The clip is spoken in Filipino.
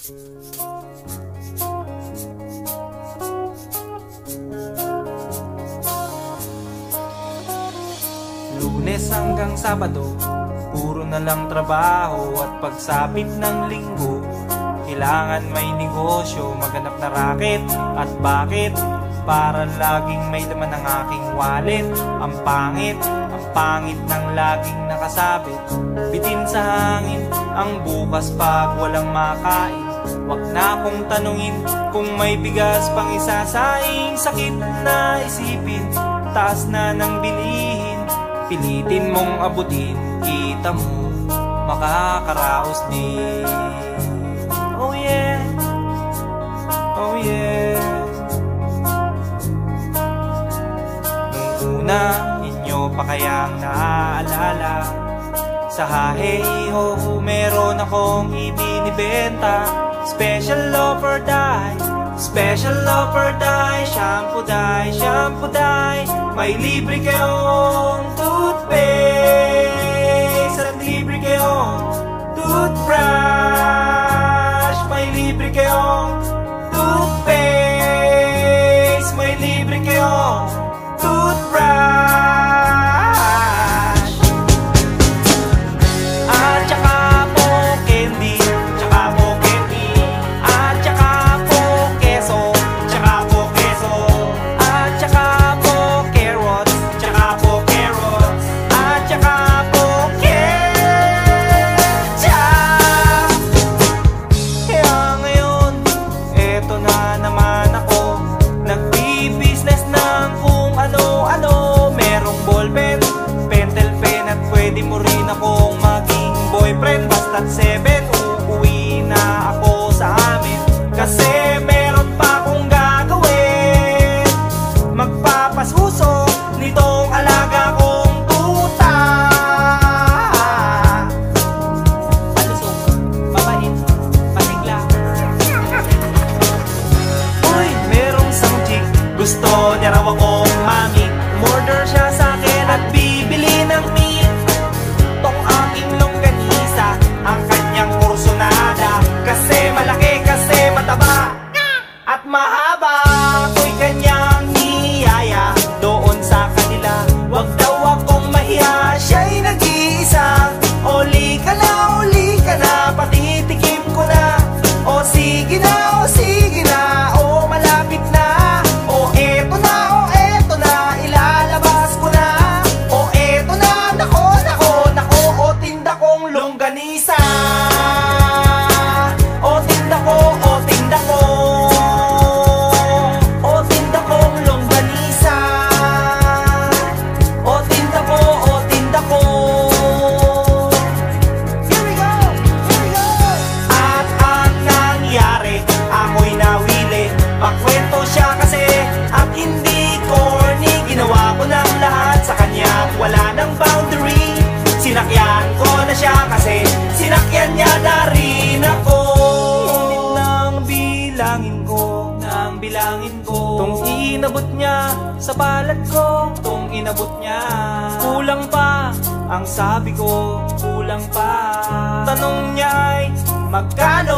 Lunes hanggang Sabado, puro na lang trabaho. At pagsapit ng Linggo, kailangan may negosyo, maghanap na raket. At bakit? Para laging may laman ng aking wallet. Ang pangit ng laging nakasabit. Bitin sa hangin ang bukas pag walang makain. Wag na akong tanungin kung may bigas pang isasaing. Sakit na isipin, taas na ng bilihin. Pilitin mong abutin, kita mo makakaraos din. Oh yeah, oh yeah. Nung una, inyo pa kayang naaalala, sa Haheho meron akong ibinibenta. Special offer dye, special offer dye. Shampoo dye, shampoo dye. May libre kayong toothpaste at libre kayong toothbrush. May libre kayong toothpaste, may libre kayong toothbrush. At saka po candy, tsaka po candy. At saka po keso, tsaka po keso. At saka po carrots, tsaka po carrots. At saka po ketchup. Kaya ngayon, eto na naman ako, nagbi-business ng kung ano-ano. Merong ballpen, pentel pen, at pwede mo rin akong maging boyfriend. Basta't 7, uuwi na ako sa amin, kasi meron pa akong gagawin. Magpapasuso nitong alaga kong tuta. Palusok, papait, patigla. Uy, merong isang chick, gusto niya raw akong mami. Order siya sa akin at bibili ng meat. Tong aking longganisa, ang kanyang kursonada. Kasi malaki, kasi mataba at mahaba. Ako'y kanyang niyaya doon sa kanila. Wag daw akong mahiya, siya'y nag-iisa. Uli ka na, patitikim ko na. O sige na, o sige na, o malapit na. O eto na, ilalabas ko na. O eto na, nako, o tinda kong longganisa. O tinda ko, o tinda ko. O tinda kong longganisa. O tinda ko, o tinda ko. Here we go, here we go. At ang nangyari, ako'y nawili. Pakwento siya kasi at hindi corny. Ginawa ko ng lahat sa kanya, wala nang boundary. Sinakyan ko na siya kasi sinakyan niya na rin ako. Nang bilangin ko, tong inabot niya sa palad ko, tong inabot niya. Kulang pa, ang sabi ko, kulang pa. Tanong niya ay magkano?